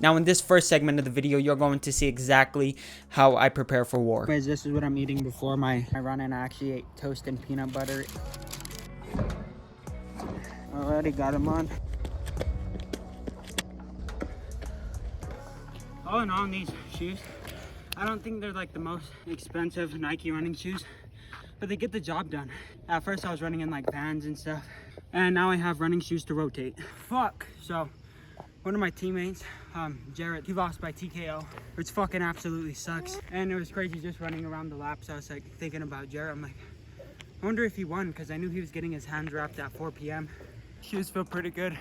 Now in this first segment of the video, you're going to see exactly how I prepare for war. Anyways, this is what I'm eating before my run, and I actually ate toast and peanut butter. Already got them on. All in all, these shoes, I don't think they're like the most expensive Nike running shoes, but they get the job done. At first I was running in like Vans and stuff, and now I have running shoes to rotate. Fuck. So one of my teammates, Jarrett, he lost by TKO, which fucking absolutely sucks. And it was crazy just running around the lap. So I was like thinking about Jarrett. I'm like, I wonder if he won, because I knew he was getting his hands wrapped at 4 p.m. Shoes feel pretty good.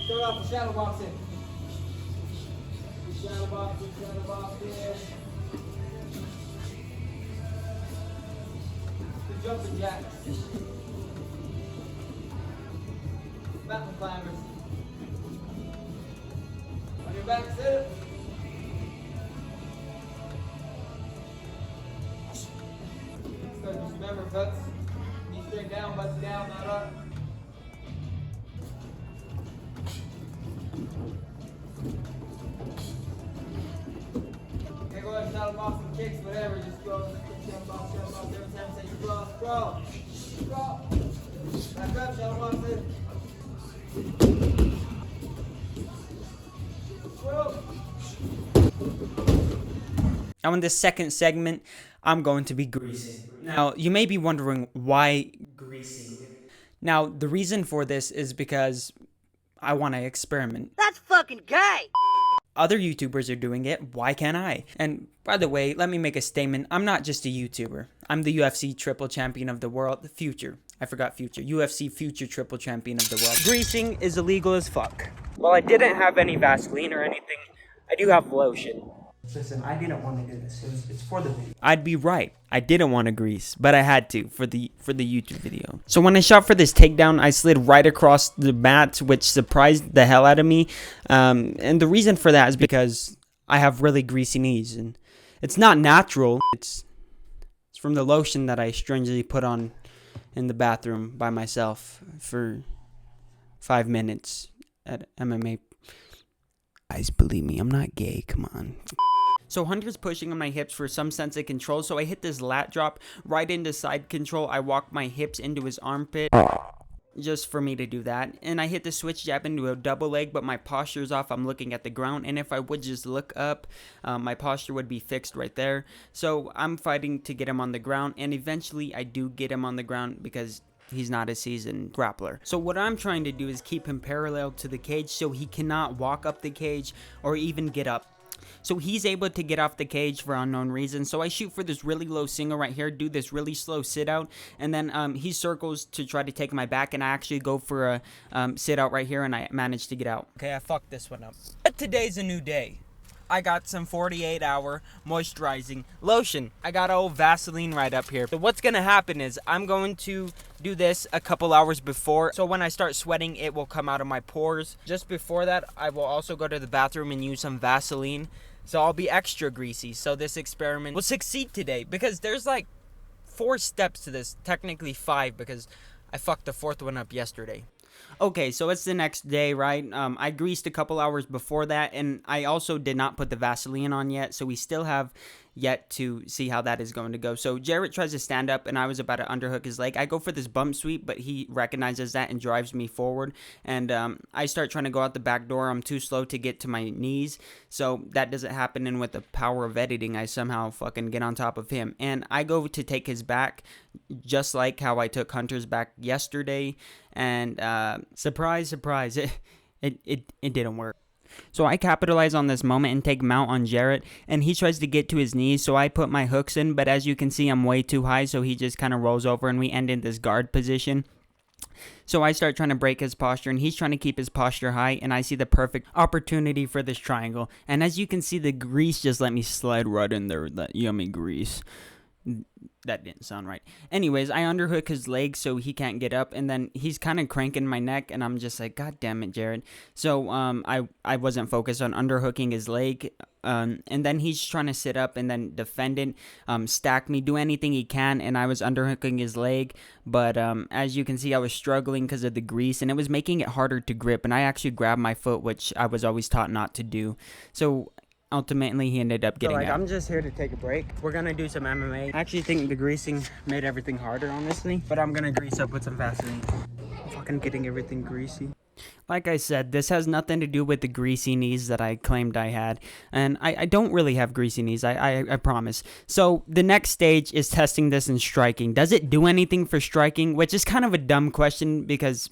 Start off the shadow boxing. Shadow boxing, shadow boxing. The jumping jacks. Mountain climbers. On your back, sit. Start with some member cuts. Knee straight down, butts down, not up. Okay, go ahead and shadow boxing, kicks, whatever. Just go shadow box every time. Say scroll, scroll, scroll. Back up, shadow boxing. Scroll. Now in this second segment, I'm going to be greasing. Now you may be wondering why greasing. Now the reason for this is because I want to experiment. That's fucking gay! Other YouTubers are doing it, why can't I? And by the way, let me make a statement. I'm not just a YouTuber. I'm the UFC triple champion of the world. Future. I forgot future. UFC future triple champion of the world. Greasing is illegal as fuck. Well, I didn't have any Vaseline or anything. I do have lotion. Listen, I didn't want to do this. It's for the video. I'd be right. I didn't want to grease, but I had to for the YouTube video. So when I shot for this takedown, I slid right across the mat, which surprised the hell out of me. And the reason for that is because I have really greasy knees, and it's not natural. It's from the lotion that I strangely put on in the bathroom by myself for 5 minutes at MMA. Guys, believe me, I'm not gay. Come on. So Hunter's pushing on my hips for some sense of control, so I hit this lat drop right into side control. I walk my hips into his armpit just for me to do that. And I hit the switch jab into a double leg, but my posture's off. I'm looking at the ground, and if I would just look up, my posture would be fixed right there. So I'm fighting to get him on the ground, and eventually I do get him on the ground because he's not a seasoned grappler. So what I'm trying to do is keep him parallel to the cage so he cannot walk up the cage or even get up. So he's able to get off the cage for unknown reasons. So I shoot for this really low single right here, do this really slow sit out, and then he circles to try to take my back, and I actually go for a sit out right here, and I manage to get out. Okay, I fucked this one up. But today's a new day. I got some 48-hour moisturizing lotion. I got old Vaseline right up here. So what's gonna happen is I'm going to do this a couple hours before, so when I start sweating, it will come out of my pores. Just before that, I will also go to the bathroom and use some Vaseline, so I'll be extra greasy. So this experiment will succeed today, because there's like 4 steps to this, technically 5, because I fucked the 4th one up yesterday. Okay, so it's the next day, right? I greased a couple hours before that, and I also did not put the Vaseline on yet, so we still have yet to see how that is going to go. So Jarrett tries to stand up, and I was about to underhook his leg. I go for this bump sweep, but he recognizes that and drives me forward, and I start trying to go out the back door. I'm too slow to get to my knees, so that doesn't happen, and with the power of editing, I somehow fucking get on top of him, and I go to take his back, just like how I took Hunter's back yesterday, and surprise, surprise, it didn't work. So I capitalize on this moment and take mount on Jarrett, and he tries to get to his knees, so I put my hooks in, but as you can see, I'm way too high, so he just kind of rolls over, and we end in this guard position. So I start trying to break his posture, and he's trying to keep his posture high, and I see the perfect opportunity for this triangle. And as you can see, the grease just let me slide right in there, that yummy grease. That didn't sound right. Anyways, I underhook his leg so he can't get up, and then he's kind of cranking my neck, and I'm just like, God damn it, Jared. So I wasn't focused on underhooking his leg, and then he's trying to sit up and then defend it, stack me, do anything he can, and I was underhooking his leg, but as you can see, I was struggling because of the grease, and it was making it harder to grip, and I actually grabbed my foot, which I was always taught not to do. So ultimately, he ended up getting out. I'm just here to take a break. We're gonna do some MMA. I actually think the greasing made everything harder, honestly. But I'm gonna grease up with some Vaseline. I'm fucking getting everything greasy. Like I said, this has nothing to do with the greasy knees that I claimed I had. And I don't really have greasy knees, I promise. So the next stage is testing this in striking. Does it do anything for striking? Which is kind of a dumb question because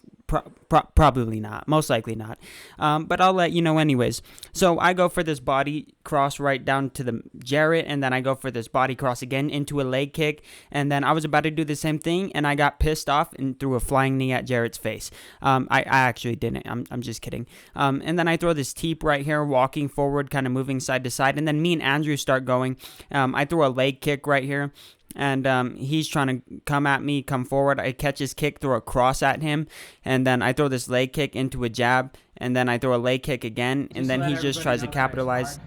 probably not. Most likely not. But I'll let you know anyways. So I go for this body cross right down to the Jarrett, and then I go for this body cross again into a leg kick, and then I was about to do the same thing, and I got pissed off and threw a flying knee at Jarrett's face. I actually didn't. I'm just kidding. And then I throw this teep right here, walking forward, kind of moving side to side, and then me and Andrew start going. I throw a leg kick right here. And he's trying to come forward. I catch his kick, throw a cross at him, and then I throw this leg kick into a jab, and then I throw a leg kick again, and then he just tries to capitalize.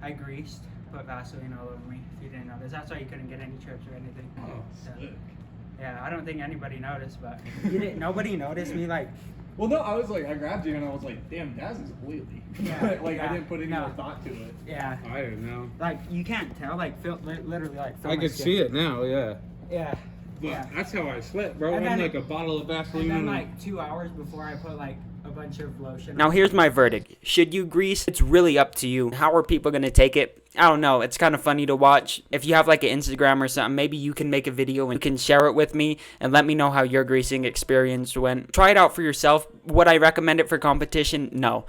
I greased, put Vaseline all over me, if you didn't notice. That's why you couldn't get any trips or anything. Oh, sick. Yeah, I don't think anybody noticed, but nobody noticed me, like, Well, no, I was like, I grabbed you and I was like, damn, Daz is oily. Yeah, like, yeah, I didn't put any no. more thought to it. yeah. I don't know. Like, you can't tell, like, literally, like, I can see it now, yeah. Yeah. But Yeah. that's how I slept, bro. And I'm then- like a bottle of Vaseline. And then, and like, 2 hours before I put, like, a bunch of lotion. Now here's my verdict. Should you grease? It's really up to you. How are people going to take it? I don't know. It's kind of funny to watch. If you have like an Instagram or something, maybe you can make a video and you can share it with me and let me know how your greasing experience went. Try it out for yourself. Would I recommend it for competition? No.